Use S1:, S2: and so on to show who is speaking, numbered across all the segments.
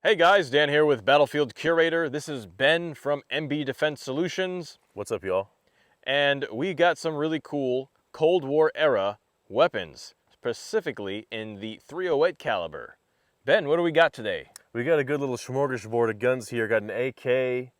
S1: Hey guys, Dan here with Battlefield Curator. This is Ben from MB Defense Solutions.
S2: What's up, y'all?
S1: And we got some really cool Cold War era weapons, specifically in the .308 caliber. Ben, what do we got today?
S2: We got a good little smorgasbord of guns here. Got an AK,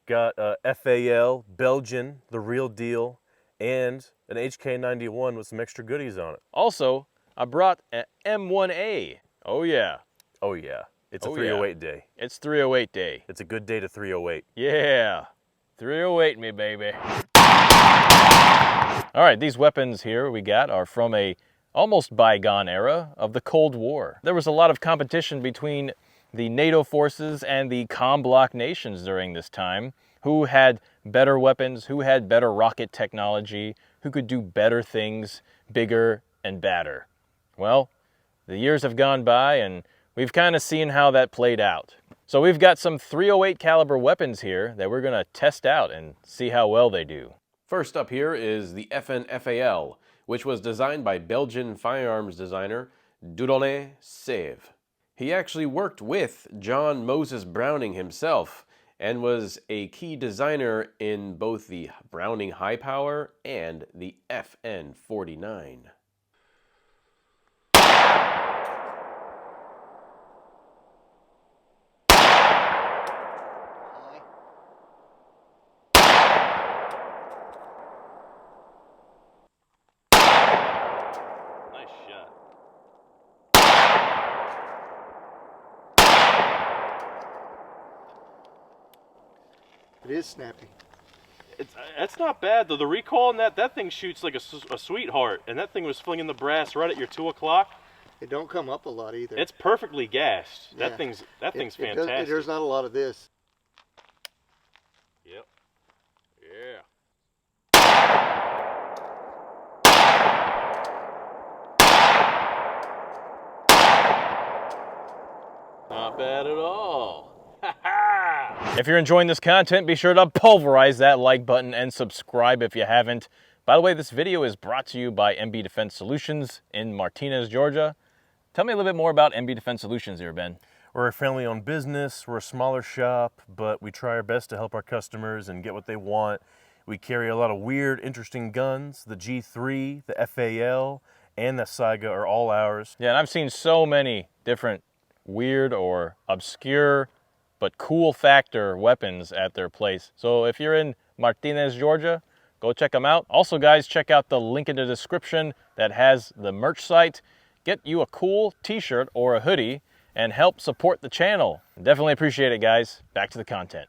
S2: got a FAL, Belgian, the real deal, and an HK91 with some extra goodies on it.
S1: Also, I brought an M1A. Oh yeah.
S2: Oh yeah, it's a 308 day.
S1: It's 308 day.
S2: It's a good day to 308.
S1: Yeah, 308 me, baby. All right, these weapons here we got are from a almost bygone era of the Cold War. There was a lot of competition between the NATO forces and the comm bloc nations during this time, who had better weapons, who had better rocket technology, who could do better things, bigger and badder. Well, the years have gone by and we've kind of seen how that played out. So we've got some .308 caliber weapons here that we're gonna test out and see how well they do.
S3: First up here is the FAL, which was designed by Belgian firearms designer Dieudonné Saiga. He actually worked with John Moses Browning himself and was a key designer in both the Browning High Power and the FN-49.
S4: It is snappy.
S5: That's not bad though. The recoil on that thing shoots like a sweetheart, and that thing was flinging the brass right at your 2 o'clock.
S4: It don't come up a lot either.
S5: It's perfectly gassed.
S4: Yeah.
S5: That thing's fantastic.
S4: There's not a lot of this.
S5: Yep.
S1: Yeah.
S5: Not bad at all.
S1: If you're enjoying this content, be sure to pulverize that like button and subscribe if you haven't. By the way, this video is brought to you by MB Defense Solutions in Martinez, Georgia. Tell me a little bit more about MB Defense Solutions here, Ben.
S2: We're a family-owned business. We're a smaller shop, but we try our best to help our customers and get what they want. We carry a lot of weird, interesting guns. The G3, the FAL, and the Saiga are all ours.
S1: Yeah, and I've seen so many different weird or obscure but cool factor weapons at their place. So if you're in Martinez, Georgia, go check them out. Also, guys, check out the link in the description that has the merch site. Get you a cool t-shirt or a hoodie and help support the channel. Definitely appreciate it, guys. Back to the content.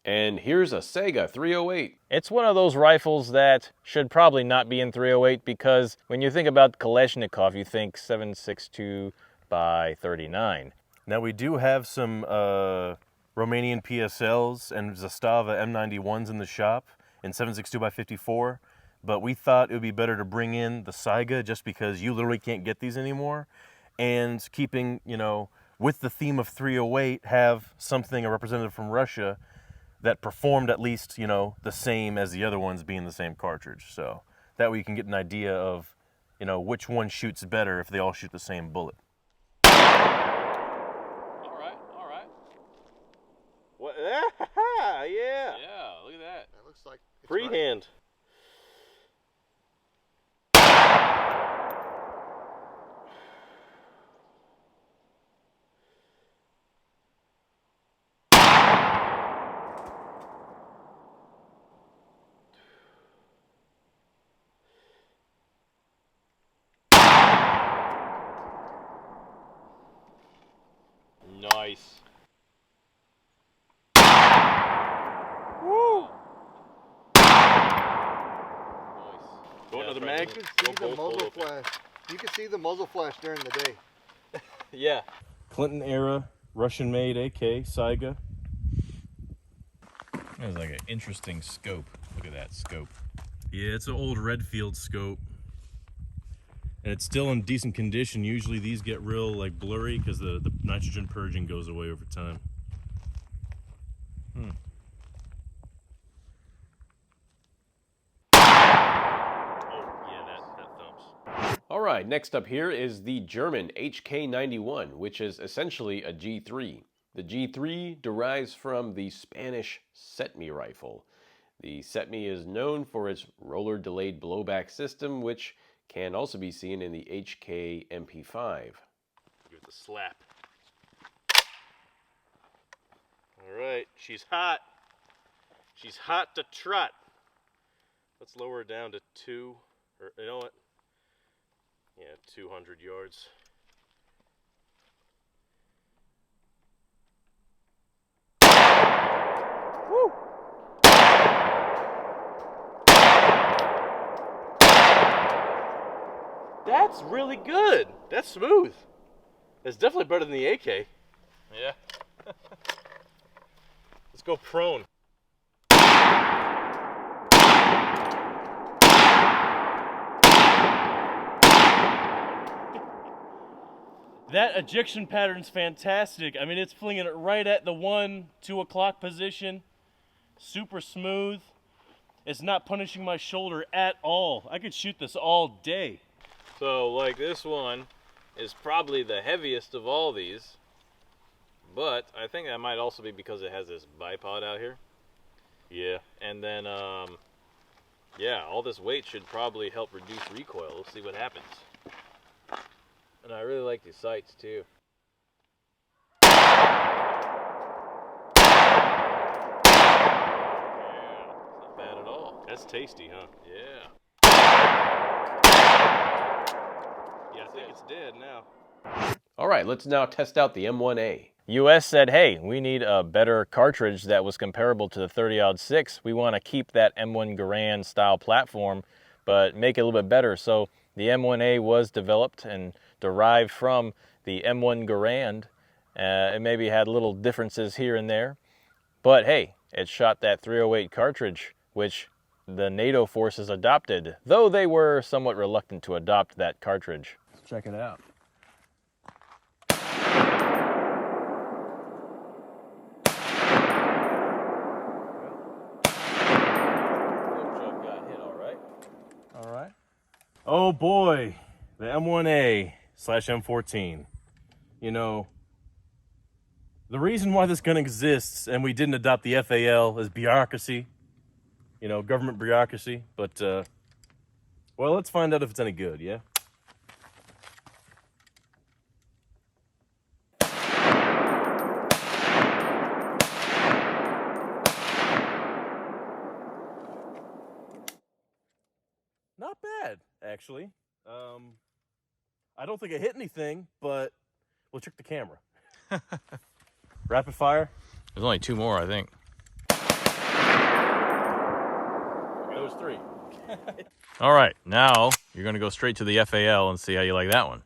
S3: And here's a Saiga 308.
S1: It's one of those rifles that should probably not be in 308 because when you think about Kalashnikov, you think 7.62 by 39.
S2: Now we do have some Romanian PSLs and Zastava M91s in the shop in 7.62 by 54, but we thought it would be better to bring in the Saiga just because you literally can't get these anymore, and keeping, you know, with the theme of 308, have something, a representative from Russia that performed at least, you know, the same as the other ones being the same cartridge. So that way you can get an idea of, you know, which one shoots better if they all shoot the same bullet.
S5: What? Yeah.
S1: Yeah, look at that.
S4: That looks like it's
S5: Freehand.
S1: Nice.
S5: Woo!
S1: Nice.
S5: Go another
S4: You
S5: mag.
S4: can see the muzzle flash. You can see the muzzle flash during the day.
S1: Yeah.
S2: Clinton era, Russian-made AK, Saiga.
S1: That's like an interesting scope. Look at that scope.
S2: Yeah, it's an old Redfield scope. And it's still in decent condition. Usually these get real like blurry because the nitrogen purging goes away over time.
S1: Oh, yeah, that thumps.
S3: All All right, next up here is the German HK91, which is essentially a G3. The G3 derives from the Spanish set-me rifle. The set-me is known for its roller-delayed blowback system, which can also be seen in the HK MP5.
S5: Give it the slap. All right, she's hot. She's hot to trot. Let's lower her down to 2, or you know what? Yeah, 200 yards. Woo! That's really good. That's smooth. It's definitely better than the AK. Yeah. Let's go prone. That ejection pattern's fantastic. I mean, it's flinging it right at the 1, 2 o'clock position. Super smooth. It's not punishing my shoulder at all. I could shoot this all day. So, like, this one is probably the heaviest of all these. But I think that might also be because it has this bipod out here. Yeah. And then, yeah, all this weight should probably help reduce recoil. Let's see what happens. And I really like these sights too. Yeah, it's not bad at all. That's tasty, huh? Yeah. Yeah, I think it's dead now.
S3: All right, let's now test out the M1A.
S1: US said, hey, we need a better cartridge that was comparable to the 30-06. We want to keep that M1 Garand style platform, but make it a little bit better. So the M1A was developed and derived from the M1 Garand. It maybe had little differences here and there, but hey, it shot that 308 cartridge, which the NATO forces adopted, though they were somewhat reluctant to adopt that cartridge. Let's check it out.
S5: All right. Oh boy, the M1A / M14. You know, the reason why this gun exists and we didn't adopt the FAL is bureaucracy. You know, government bureaucracy. But, well, let's find out if it's any good, yeah? Not bad, actually. I don't think I hit anything, but we'll check the camera. Rapid fire.
S1: There's only 2 more, I think.
S5: Those 3.
S1: All right, now you're going to go straight to the FAL and see how you like that one.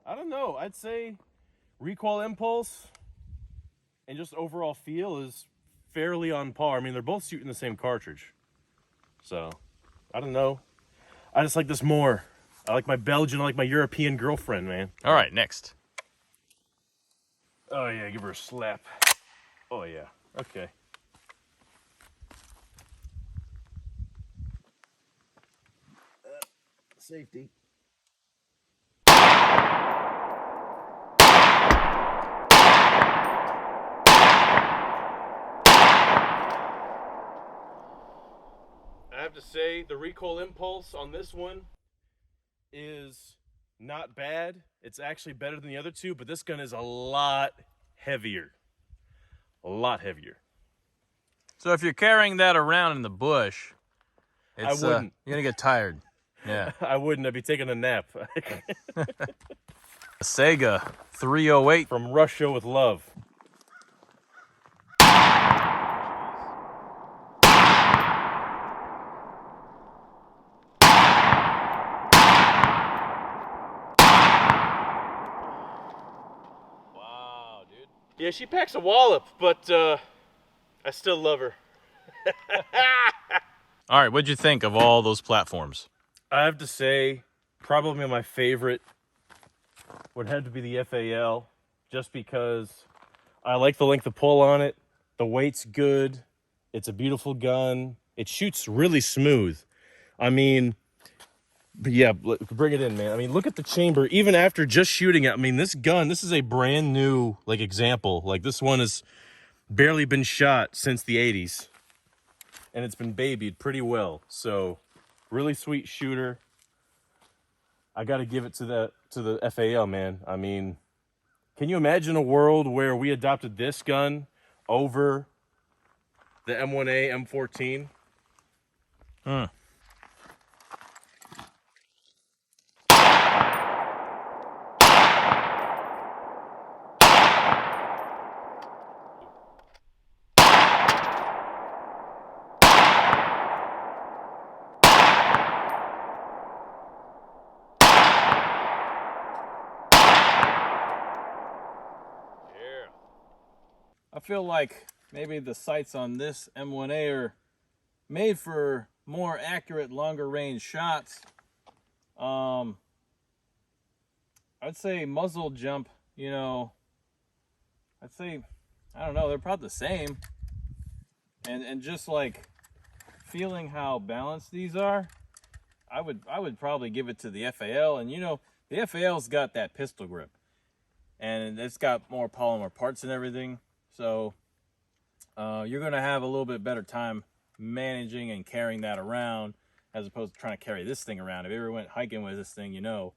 S5: I don't know. I'd say recoil impulse and just overall feel is fairly on par. I mean, they're both shooting the same cartridge. So, I don't know. I just like this more. I like my Belgian, I like my European girlfriend, man.
S1: All right, next.
S5: Oh, yeah, give her a slap. Oh, yeah. Okay. Safety. I have to say, the recoil impulse on this one is not bad. It's actually better than the other two, but this gun is a lot heavier. A lot heavier.
S1: So if you're carrying that around in the bush, it's,
S5: I wouldn't.
S1: you're going to get tired. Yeah.
S5: I wouldn't. I'd be taking a nap.
S1: Saiga 308.
S5: From Russia with love.
S1: Wow, dude.
S5: Yeah, she packs a wallop, but I still love her.
S1: All right, what'd you think of all those platforms?
S2: I have to say, probably my favorite would have to be the FAL, just because I like the length of pull on it. The weight's good. It's a beautiful gun. It shoots really smooth. I mean, yeah, bring it in, man. I mean, look at the chamber. Even after just shooting it, I mean, this gun, this is a brand new, like, example. Like, this one has barely been shot since the 80s. And it's been babied pretty well. So, really sweet shooter. I got to give it to the FAL, man. I mean, can you imagine a world where we adopted this gun over the M1A, M14?
S1: I feel like maybe the sights on this M1A are made for more accurate, longer range shots. I'd say muzzle jump, you know, I'd say, I don't know, they're probably the same. And just like feeling how balanced these are, I would probably give it to the FAL. And you know, the FAL's got that pistol grip, and it's got more polymer parts and everything. So you're going to have a little bit better time managing and carrying that around as opposed to trying to carry this thing around. If you ever went hiking with this thing, you know,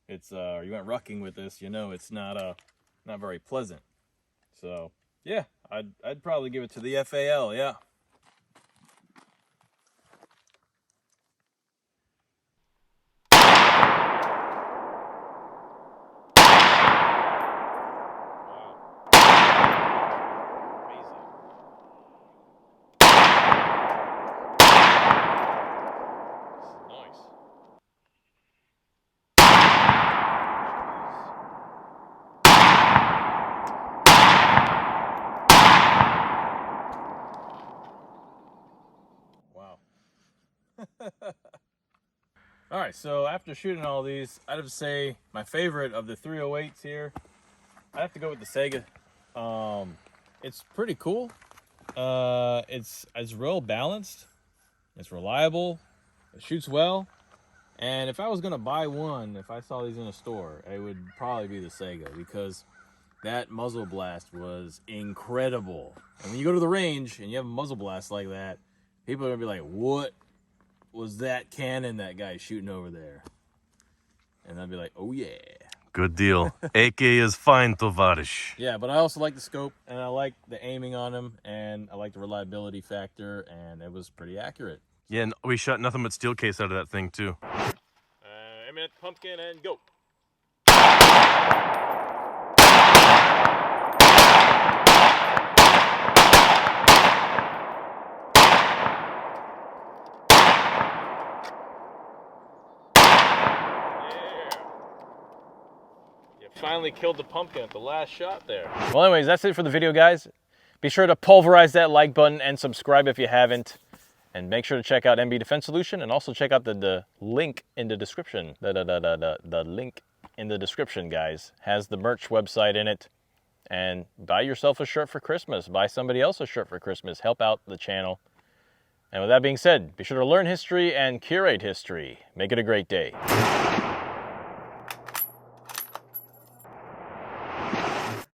S1: it's or you went rucking with this, you know, it's not very pleasant. So yeah, I'd probably give it to the FAL. Yeah. All right, so after shooting all these, I'd have to say my favorite of the 308s here, I'd have to go with the Saiga. It's pretty cool. It's real balanced. It's reliable. It shoots well. And if I was gonna buy one, if I saw these in a store, it would probably be the Saiga, because that muzzle blast was incredible. And when you go to the range and you have a muzzle blast like that, people are gonna be like, "What was that cannon that guy's shooting over there?" And I'd be like, "Oh yeah."
S2: Good deal. AK is fine, tovarish.
S1: Yeah, but I also like the scope, and I like the aiming on him, and I like the reliability factor, and it was pretty accurate.
S2: Yeah, and we shot nothing but steel case out of that thing, too.
S1: Aim at the pumpkin and go. Finally killed the pumpkin at the last shot there. Well, anyways, that's it for the video, guys. Be sure to pulverize that like button and subscribe if you haven't. And make sure to check out MB Defense Solution, and also check out the link in the description. The link in the description, guys, has the merch website in it. And buy yourself a shirt for Christmas. Buy somebody else a shirt for Christmas. Help out the channel. And with that being said, be sure to learn history and curate history. Make it a great day.